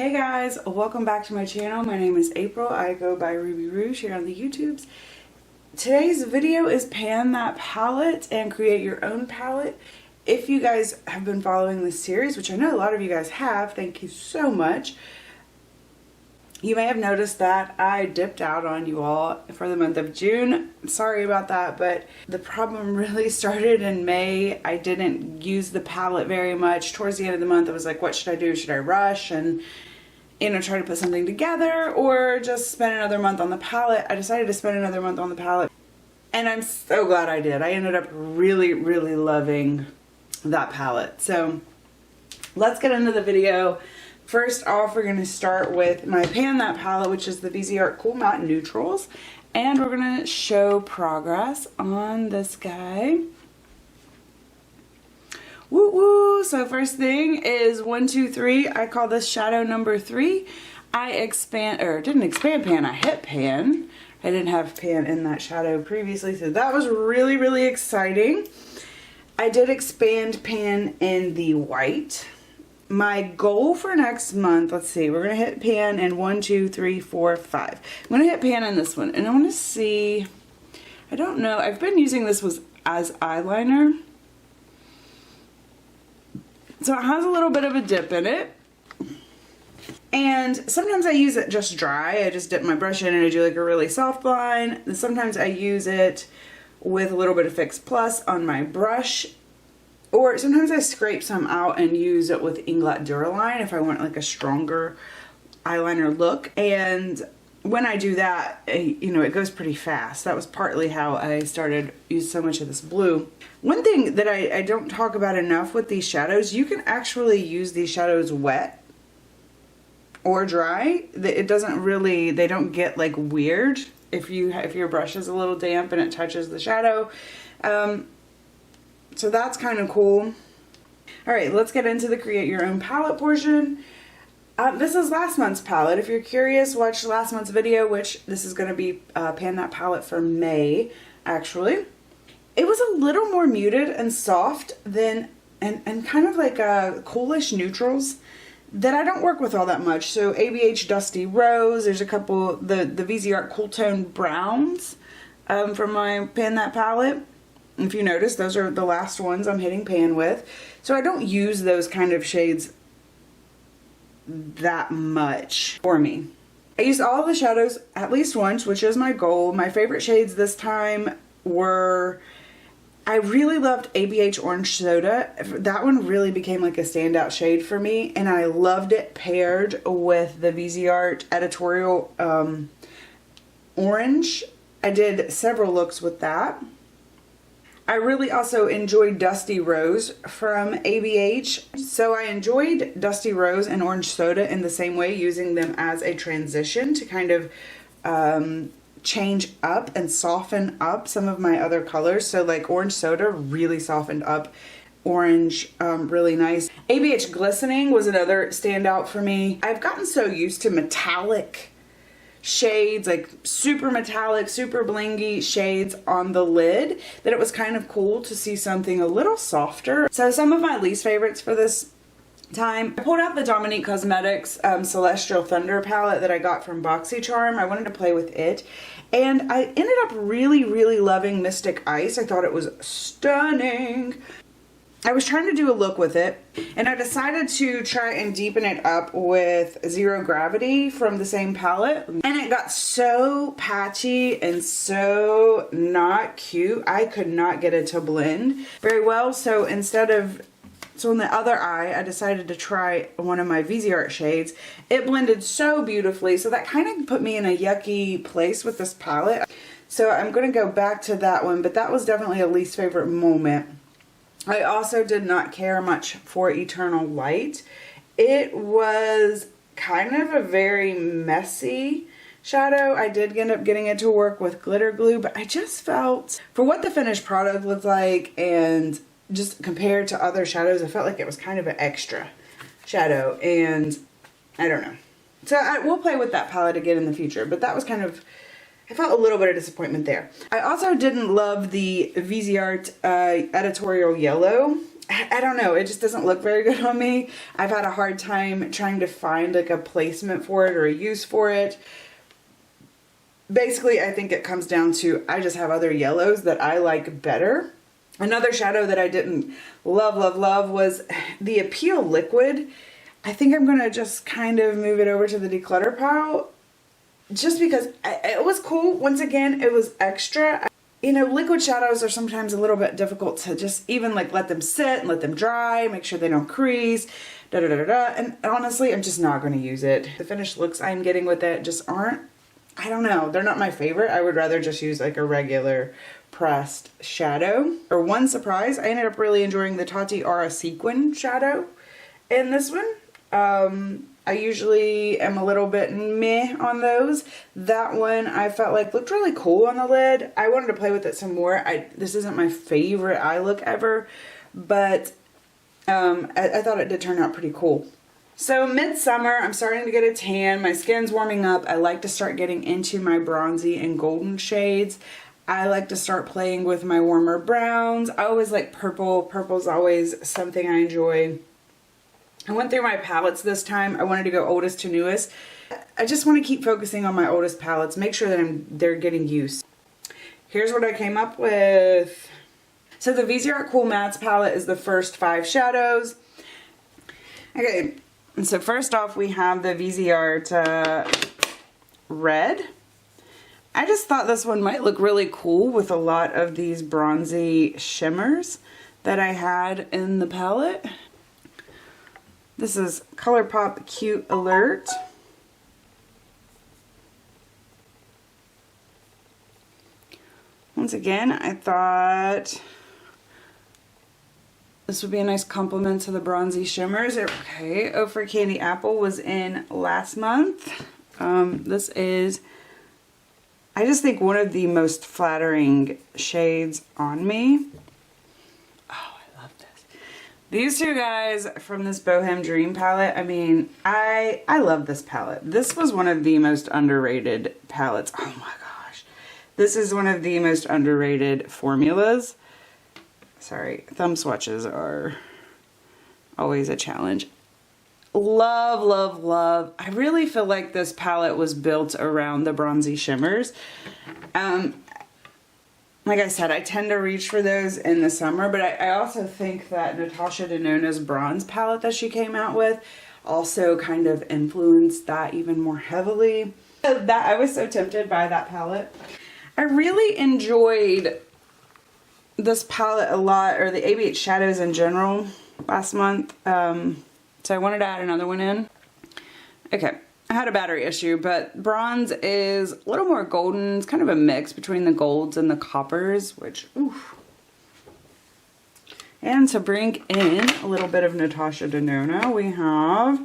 Hey guys, welcome back to my channel. My name is April. I go by Ruby Rouge here on the YouTubes. Today's video is pan that palette and create your own palette. If you guys have been following this series, which I know a lot of you guys have, thank you so much. You may have noticed that I dipped out on you all for the month of June. Sorry about that, but the problem really started in May. I didn't use the palette very much. Towards the end of the month, I was like, what should I do? Should I rush and, you know, try to put something together or just spend another month on the palette? I decided to spend another month on the palette, and I'm so glad I did. I ended up really, really loving that palette. So let's get into the video. First off, we're going to start with my Pan That palette, which is the Viseart Cool Matte Neutrals. And we're going to show progress on this guy. Woo woo! So first thing is 1, 2, 3. I call this shadow number 3. I didn't expand pan, I hit pan. I didn't have pan in that shadow previously, so that was really, really exciting. I did expand pan in the white. My goal for next month, let's see, we're going to hit pan in 1, 2, 3, 4, 5. I'm going to hit pan in this one, and I want to see, I don't know, I've been using this as eyeliner. So it has a little bit of a dip in it. And sometimes I use it just dry. I just dip my brush in and I do like a really soft line. And sometimes I use it with a little bit of Fix Plus on my brush. Or sometimes I scrape some out and use it with Inglot Duraline if I want like a stronger eyeliner look. And when I do that, you know, it goes pretty fast. That was partly how I started use so much of this blue. One thing that I don't talk about enough with these shadows, you can actually use these shadows wet or dry. It doesn't really, they don't get like weird if your brush is a little damp and it touches the shadow. So that's kind of cool. All right, let's get into the create your own palette portion. This is last month's palette. If you're curious, watch last month's video, which this is going to be Pan That palette for May, actually. It was a little more muted and soft than, and kind of like coolish neutrals that I don't work with all that much. So ABH Dusty Rose, there's a couple, the Viseart Cool Tone Browns from my Pan That palette. If you notice, those are the last ones I'm hitting pan with. So I don't use those kind of shades that much for me. I used all the shadows at least once, which is my goal. My favorite shades this time were, I really loved ABH Orange Soda. That one really became like a standout shade for me, and I loved it paired with the Viseart Editorial Orange. I did several looks with that. I really also enjoyed Dusty Rose from ABH. So I enjoyed Dusty Rose and Orange Soda in the same way, using them as a transition to kind of change up and soften up some of my other colors. So like Orange Soda really softened up orange really nice. ABH Glistening was another standout for me. I've gotten so used to metallic shades, like super metallic, super blingy shades on the lid, that it was kind of cool to see something a little softer. So some of my least favorites for this time, I pulled out the Dominique Cosmetics Celestial Thunder palette that I got from BoxyCharm. I wanted to play with it, and I ended up really, really loving Mystic Ice. I thought it was stunning. I was trying to do a look with it, and I decided to try and deepen it up with Zero Gravity from the same palette. And it got so patchy and so not cute. I could not get it to blend very well. So on the other eye, I decided to try one of my Viseart shades. It blended so beautifully. So that kind of put me in a yucky place with this palette. So I'm going to go back to that one, but that was definitely a least favorite moment. I also did not care much for Eternal Light. It was kind of a very messy shadow. I did end up getting it to work with glitter glue, but I just felt, for what the finished product looked like and just compared to other shadows, I felt like it was kind of an extra shadow, and I don't know. So we'll play with that palette again in the future, but that was kind of, I felt a little bit of disappointment there. I also didn't love the Viseart Editorial Yellow. I don't know, it just doesn't look very good on me. I've had a hard time trying to find like a placement for it or a use for it. Basically, I think it comes down to I just have other yellows that I like better. Another shadow that I didn't love was the Appeal Liquid. I think I'm going to just kind of move it over to the declutter pile just because it was cool. Once again, it was extra. You know, liquid shadows are sometimes a little bit difficult to just even like let them sit and let them dry, make sure they don't crease, and honestly, I'm just not going to use it. The finished looks I'm getting with it just aren't, I don't know, they're not my favorite. I would rather just use like a regular pressed shadow. Or one surprise, I ended up really enjoying the Tati Aura Sequin shadow in this one. I usually am a little bit meh on those. That one I felt like looked really cool on the lid. I wanted to play with it some more. This isn't my favorite eye look ever, but I thought it did turn out pretty cool. So midsummer, I'm starting to get a tan. My skin's warming up. I like to start getting into my bronzy and golden shades. I like to start playing with my warmer browns. I always like purple. Purple's always something I enjoy. I went through my palettes this time. I wanted to go oldest to newest. I just want to keep focusing on my oldest palettes, make sure that they're getting used. Here's what I came up with. So the Viseart Cool Mattes palette is the first 5 shadows. Okay, and so first off we have the Viseart Red. I just thought this one might look really cool with a lot of these bronzy shimmers that I had in the palette. This is ColourPop Cute Alert. Once again, I thought this would be a nice complement to the bronzy shimmers. Okay, Ofra Candy Apple was in last month. This is, I just think, one of the most flattering shades on me. These two guys from this Boheme Dream palette, I mean, I love this palette. This was one of the most underrated palettes. Oh my gosh. This is one of the most underrated formulas. Sorry, thumb swatches are always a challenge. Love, love, love. I really feel like this palette was built around the bronzy shimmers. Like I said, I tend to reach for those in the summer, but I also think that Natasha Denona's bronze palette that she came out with also kind of influenced that even more heavily. I was so tempted by that palette. I really enjoyed this palette a lot, or the ABH shadows in general, last month. So I wanted to add another one in. Okay. I had a battery issue, but bronze is a little more golden. It's kind of a mix between the golds and the coppers, which, oof. And to bring in a little bit of Natasha Denona, we have,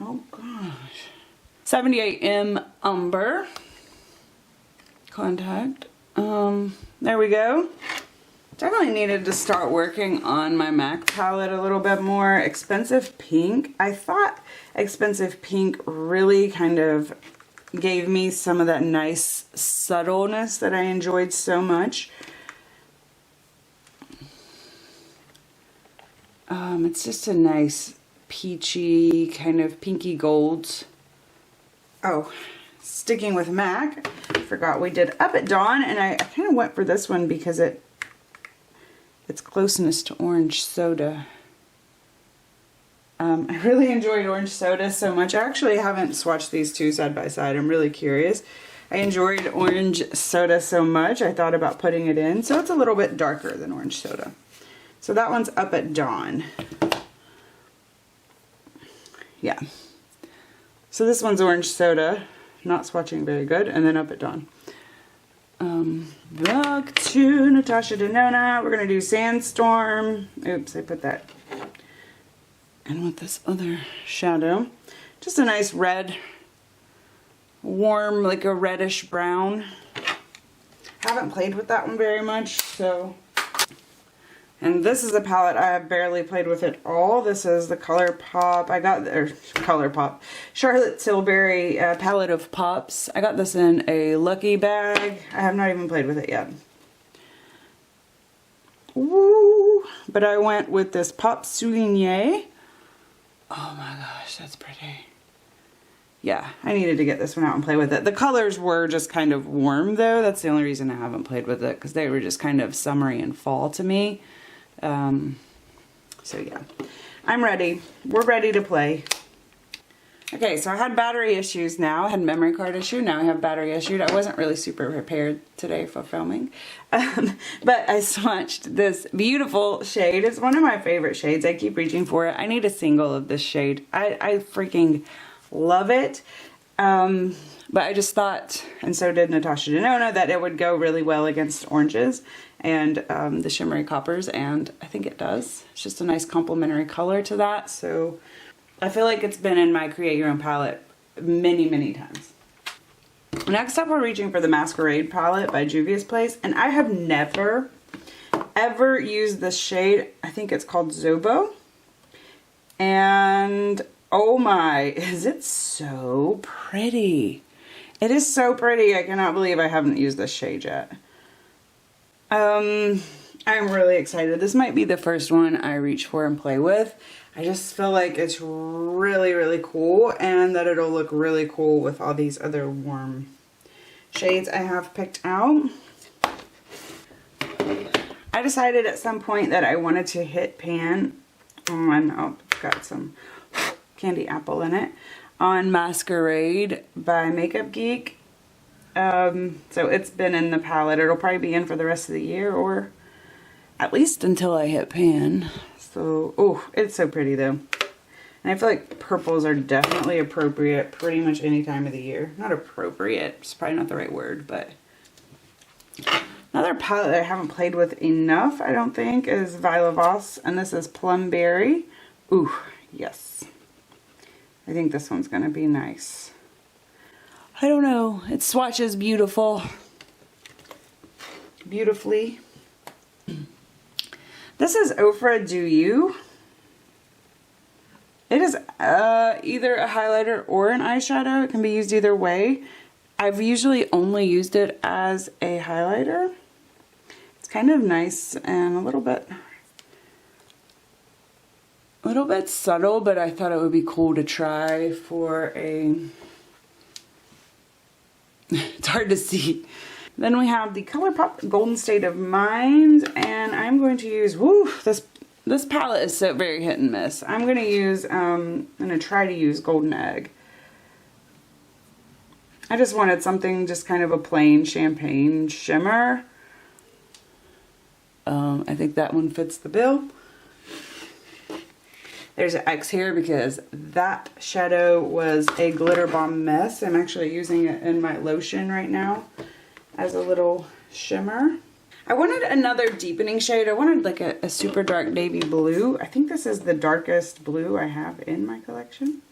oh gosh, 78M Umber Contact. There we go. Definitely needed to start working on my MAC palette a little bit more. Expensive Pink. I thought Expensive Pink really kind of gave me some of that nice subtleness that I enjoyed so much. It's just a nice peachy kind of pinky golds. Oh, sticking with MAC, I forgot we did Up at Dawn, and I kind of went for this one because its closeness to Orange Soda. I really enjoyed Orange Soda so much. I actually haven't swatched these two side by side. I'm really curious. I enjoyed Orange Soda so much, I thought about putting it in. So it's a little bit darker than Orange Soda. So that one's Up at Dawn. Yeah. So this one's Orange Soda. Not swatching very good. And then Up at Dawn. Back to Natasha Denona. We're going to do Sandstorm. Oops, I put that. And with this other shadow. Just a nice red, warm, like a reddish brown. Haven't played with that one very much, so. And this is a palette I have barely played with at all. This is the ColourPop. ColourPop. Charlotte Tilbury Palette of Pops. I got this in a Lucky bag. I have not even played with it yet. Woo! But I went with this Pop Souligné. Oh my gosh, that's pretty. Yeah, I needed to get this one out and play with it. The colors were just kind of warm though. That's the only reason I haven't played with it, because they were just kind of summery and fall to me. So yeah, I'm ready. We're ready to play. Okay, so I had battery issues now. I had memory card issue. Now I have battery issue. I wasn't really super prepared today for filming. But I swatched this beautiful shade. It's one of my favorite shades. I keep reaching for it. I need a single of this shade. I freaking love it. But I just thought, and so did Natasha Denona, that it would go really well against oranges and the shimmery coppers, and I think it does. It's just a nice complementary color to that. So I feel like it's been in my Create Your Own palette many, many times. Next up, we're reaching for the Masquerade palette by Juvia's Place, and I have never, ever used this shade. I think it's called Zobo, and oh my, is it so pretty. It is so pretty. I cannot believe I haven't used this shade yet. I'm really excited. This might be the first one I reach for and play with. I just feel like it's really, really cool, and that it'll look really cool with all these other warm shades I have picked out. I decided at some point that I wanted to hit pan on, oh, it's got some candy apple in it, on Masquerade by Makeup Geek. So it's been in the palette. It'll probably be in for the rest of the year, or at least until I hit pan. So, oh, it's so pretty though. And I feel like purples are definitely appropriate pretty much any time of the year. Not appropriate, it's probably not the right word, but another palette that I haven't played with enough, I don't think, is Voss, and this is Plum Berry. Ooh, yes. I think this one's gonna be nice. I don't know, it swatches beautiful. Beautifully. This is Ofra Do You. It is either a highlighter or an eyeshadow. It can be used either way. I've usually only used it as a highlighter. It's kind of nice and a little bit subtle, but I thought it would be cool to try for a... It's hard to see. Then we have the ColourPop Golden State of Mind, and I'm going to use, woo, this palette is so very hit and miss. I'm going to use, I'm going to try to use Golden Egg. I just wanted something, just kind of a plain champagne shimmer. I think that one fits the bill. There's an X here because that shadow was a glitter bomb mess. I'm actually using it in my lotion right now as a little shimmer. I wanted another deepening shade. I wanted like a super dark navy blue. I think this is the darkest blue I have in my collection.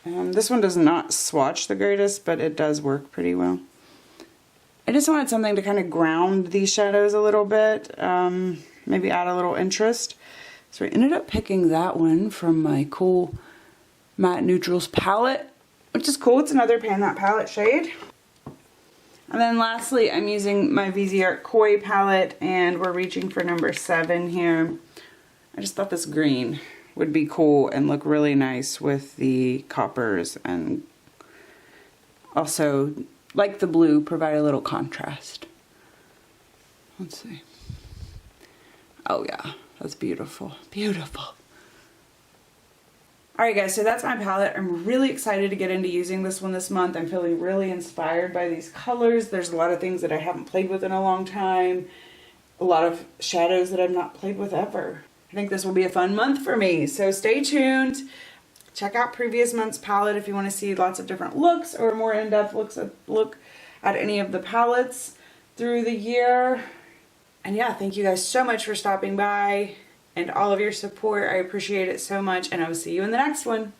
This one does not swatch the greatest, but it does work pretty well. I just wanted something to kind of ground these shadows a little bit, maybe add a little interest. So I ended up picking that one from my cool Matte Neutrals palette, which is cool. It's another Pan That Palette shade. And then lastly, I'm using my Viseart Koi palette, and we're reaching for number 7 here. I just thought this green would be cool and look really nice with the coppers, and also, like the blue, provide a little contrast. Let's see. Oh yeah, that's beautiful. Beautiful. Alright guys, so that's my palette. I'm really excited to get into using this one this month. I'm feeling really inspired by these colors. There's a lot of things that I haven't played with in a long time. A lot of shadows that I've not played with ever. I think this will be a fun month for me. So stay tuned. Check out previous month's palette if you want to see lots of different looks or more in-depth look at any of the palettes through the year. And yeah, thank you guys so much for stopping by and all of your support. I appreciate it so much, and I will see you in the next one.